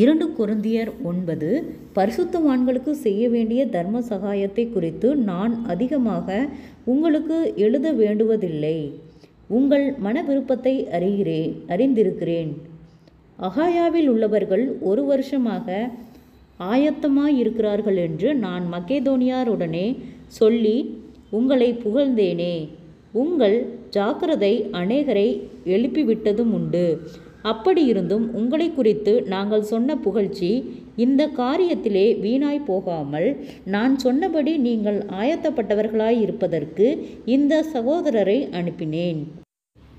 2 கொரிந்தியர் 9. பரிசுத்தவான்களுக்கு செய்ய வேண்டிய தர்ம சகாயத்தை குறித்து நான் அதிகமாக உங்களுக்கு எழுத வேண்டுவதில்லை. உங்கள் மன விருப்பத்தை அறிந்திருக்கிறேன். அகாயாவில் உள்ளவர்கள் 1 வருஷமாக ஆயத்தமாயிருக்கிறார்கள் என்று நான் மக்கெதோனியருடனே சொல்லி உங்களை புகழ்ந்தேனே. உங்கள் ஜாக்கிரதை அநேகரை எழுப்பிவிட்டதும் உண்டு. அப்படியிருந்தும் உங்களை குறித்து நாங்கள் சொன்ன புகழ்ச்சி இந்த காரியத்திலே வீணாய் போகாமல், நான் சொன்னபடி நீங்கள் ஆயத்தப்பட்டவர்களாயிருப்பதற்கு இந்த சகோதரரை அனுப்பினேன்.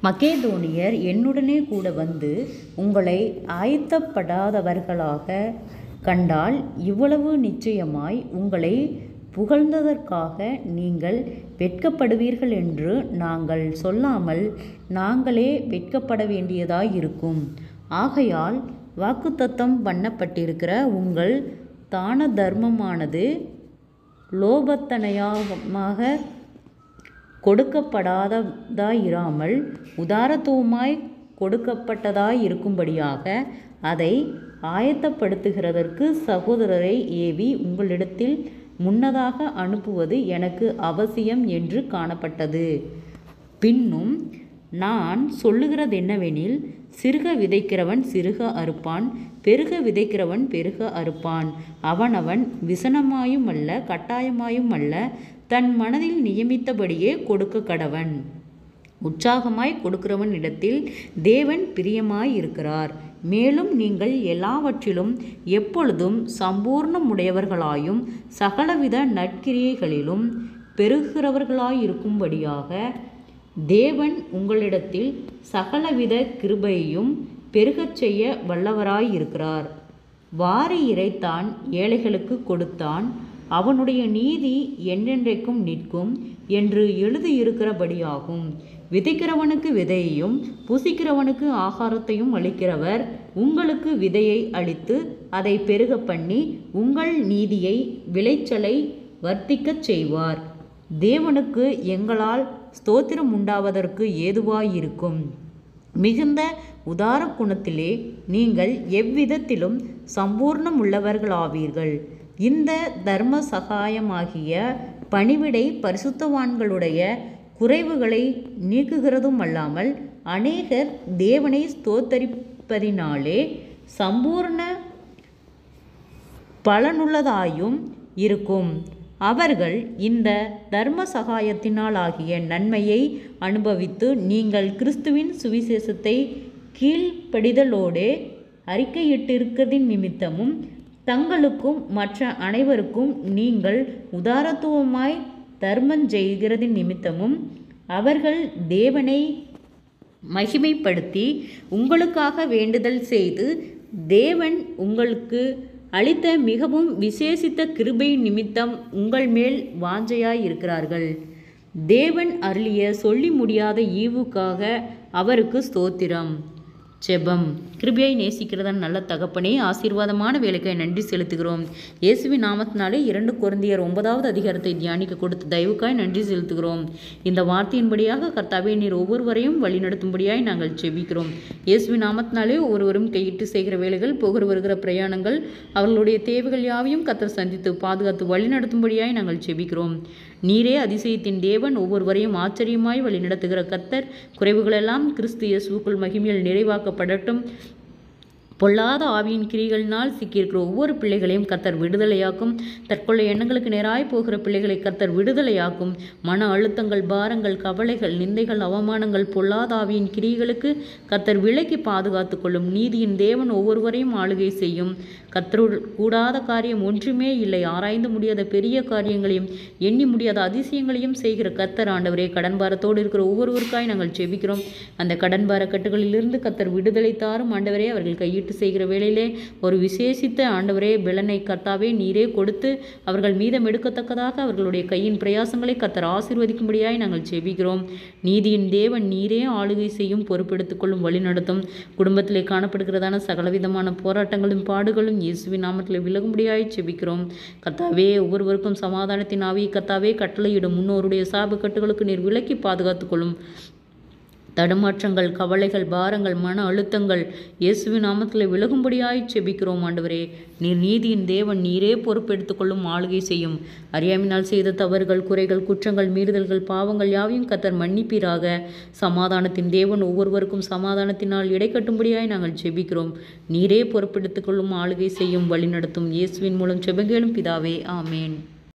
மக்கெதோனியர் என்னுடனே கூட வந்து உங்களை ஆயத்தப்படாதவர்களாக கண்டால் இவ்வளவு நிச்சயமாய் உங்களை புகழ்ந்ததற்காக நீங்கள் வெட்கப்படுவீர்கள் என்று நாங்கள் சொல்லாமல் நாங்களே வெட்கப்பட வேண்டியதாயிருக்கும். ஆகையால் வாக்குத்தத்தம் பண்ணப்பட்டிருக்கிற உங்கள் தான தர்மமானது லோபத்தனையாக கொடுக்கப்படாததாயிராமல் உதாரத்துவமாய் கொடுக்கப்பட்டதாயிருக்கும்படியாக அதை ஆயத்தப்படுத்துகிறதற்கு சகோதரரை ஏவி உங்களிடத்தில் முன்னதாக அனுப்புவது எனக்கு அவசியம் என்று காணப்பட்டது. பின்னும் நான் சொல்லுகிறதென்னவெனில், சிறுக விதைக்கிறவன் சிறுக அறுப்பான், பெருக விதைக்கிறவன் பெருக அறுப்பான். அவனவன் விசனமாயும் அல்ல கட்டாயமாயும் அல்ல, தன் மனதில் நியமித்தபடியே கொடுக்க கடவன். உற்சாகமாய் கொடுக்கிறவன் இடத்தில் தேவன் பிரியமாயிருக்கிறார். மேலும் நீங்கள் எல்லாவற்றிலும் எப்பொழுதும் சம்பூர்ணமுடையவர்களாயும் சகலவித நற்கிரியைகளிலும் பெருகிறவர்களாயிருக்கும்படியாக தேவன் உங்களிடத்தில் சகலவித கிருபையையும் பெருகச் செய்ய வல்லவராயிருக்கிறார். வாரி இறைத்தான், ஏழைகளுக்கு கொடுத்தான், அவனுடைய நீதி என்றென்றைக்கும் நிற்கும் என்று எழுதியிருக்கிறபடியாகும். விதைக்கிறவனுக்கு விதையையும் புசிக்கிறவனுக்கு ஆகாரத்தையும் அளிக்கிறவர் உங்களுக்கு விதையை அளித்து அதை பெருக பண்ணி உங்கள் நீதியை விளைச்சலை வர்த்திக்கச் செய்வார். தேவனுக்கு எங்களால் ஸ்தோத்திரம் உண்டாவதற்கு ஏதுவாயிருக்கும். மிகுந்த உதார குணத்திலே நீங்கள் எவ்விதத்திலும் சம்பூர்ணமுள்ளவர்களாவீர்கள். இந்த தர்ம சகாயமாகிய பணிவிடை பரிசுத்தவான்களுடைய குறைவுகளை நீக்குகிறதும் அல்லாமல் அநேகர் தேவனை ஸ்தோத்தரிப்பதினாலே சம்பூர்ண பலனுள்ளதாயும் இருக்கும். அவர்கள் இந்த தர்ம சகாயத்தினாலாகிய நன்மையை அனுபவித்து நீங்கள் கிறிஸ்துவின் சுவிசேஷத்தை கீழ்ப்படிதலோடே அறிக்கையிட்டிருக்கிறதின் நிமித்தமும் தங்களுக்கும் மற்ற அனைவருக்கும் நீங்கள் உதாரத்துவமாய் தர்மஞ்செய்கிறதின் நிமித்தமும் அவர்கள் தேவனை மகிமைப்படுத்தி உங்களுக்காக வேண்டுதல் செய்து தேவன் உங்களுக்கு அளித்த மிகவும் விசேஷித்த கிருபை நிமித்தம் உங்கள் மேல் வாஞ்சையாயிருக்கிறார்கள். தேவன் அருளிய சொல்லி முடியாத ஈவுக்காக அவருக்கு ஸ்தோத்திரம். ஜெபம். கிருபையை நேசிக்கிறதன் நல்ல தகப்பனே, ஆசீர்வாதமான வேலைக்காய் நன்றி செலுத்துகிறோம். இயேசுவின் நாமத்தினாலே 2 கொரிந்தியர் 9வது அதிகாரத்தை தியானிக்க கொடுத்த தயவுக்காய் நன்றி செலுத்துகிறோம். இந்த வார்த்தையின்படியாக கர்த்தாவே நீர் ஒவ்வொருவரையும் வழிநடத்தும்படியாய் நாங்கள் ஜெபிக்கிறோம். இயேசுவின் நாமத்தினாலே ஒவ்வொருவரும் கையிட்டு செய்கிற வேலைகள், போகிற வருகிற பிரயாணங்கள், அவர்களுடைய தேவைகள் யாவையும் கர்த்தர் சந்தித்து பாதுகாத்து வழிநடத்தும்படியாய் நாங்கள் ஜெபிக்கிறோம். நீரே அதிசயத்தின் தேவன், ஒவ்வொருவரையும் ஆச்சரியமாய் வழிநடத்துகிற கர்த்தர். குறைவுகளெல்லாம் கிறிஸ்து இயேசுவுக்குள் மகிமையில் நிறைவாக்கப்படட்டும். பொல்லாத ஆவியின் கிரிகளினால் சிக்கியிருக்கிற ஒவ்வொரு பிள்ளைகளையும் கர்த்தர் விடுதலையாக்கும். தற்கொலை எண்ணங்களுக்கு நேராய் போகிற பிள்ளைகளை கர்த்தர் விடுதலையாக்கும். மன அழுத்தங்கள், பாரங்கள், கவலைகள், நிந்தைகள், அவமானங்கள், பொல்லாத ஆவியின் கிரிகளுக்கு கர்த்தர் விலக்கி பாதுகாத்து கொள்ளும். நீதியின் தேவன் ஒவ்வொருவரையும் ஆளுகை செய்யும். கர்த்தருள் கூடாத காரியம் ஒன்றுமே இல்லை. ஆராய்ந்து முடியாத பெரிய காரியங்களையும் எண்ணி முடியாத அதிசயங்களையும் செய்கிற கர்த்தர் ஆண்டவரே, கடன்பாரத்தோடு இருக்கிற ஒவ்வொருவருக்காய் நாங்கள் ஜெபிக்கிறோம். அந்த கடன்பார கட்டுகளிலிருந்து கர்த்தர் விடுதலை தாரும் ஆண்டவரே. அவர்கள் கையிட்டு செய்கிற வேளையிலே ஒரு விசேஷித்த ஆண்டவரே பலனை கர்த்தாவே நீரே கொடுத்து அவர்கள் மீதம் எடுக்கத்தக்கதாக அவர்களுடைய கையின் பிரயாசங்களை கர்த்தர் ஆசீர்வதிக்கும்படியாய் நாங்கள் ஜெபிக்கிறோம். நீதியின் தேவன் நீரே ஆளுகை செய்யும், பொறுப்பெடுத்துக் கொள்ளும், வழி நடத்தும். குடும்பத்திலே காணப்படுகிறதான சகலவிதமான போராட்டங்களும் பாடுகளும் இயேசுவின் நாமத்தில் விலகும்படியாய் ஜெபிக்கிறோம். கர்த்தாவே ஒவ்வொருவருக்கும் சமாதானத்தின் ஆவியை கர்த்தாவே கட்டளையிடும். முன்னோருடைய சாப கட்டுகளுக்கு நீர் விலக்கி பாதுகாத்துக் கொள்ளும். தடுமாற்றங்கள், கவலைகள், பாரங்கள், மன அழுத்தங்கள் இயேசுவின் நாமத்தில் விலகும்படியாய் செபிக்கிறோம் ஆண்டவரே. நீர் நீதியின் தேவன், நீரே பொறுப்பெடுத்துக் கொள்ளும், ஆளுகை செய்யும். அறியாமையினால் செய்த தவறுகள், குறைகள், குற்றங்கள், மீறுதல்கள், பாவங்கள் யாவையும் கர்த்தர் மன்னிப்பீராக. சமாதானத்தின் தேவன் ஒவ்வொருவருக்கும் சமாதானத்தினால் இடைக்கட்டும்படியாய் நாங்கள் செபிக்கிறோம். நீரே பொறுப்பெடுத்துக் கொள்ளும், ஆளுகை செய்யும், வழிநடத்தும். இயேசுவின் மூலம் செபங்கேளும் பிதாவே, ஆமேன்.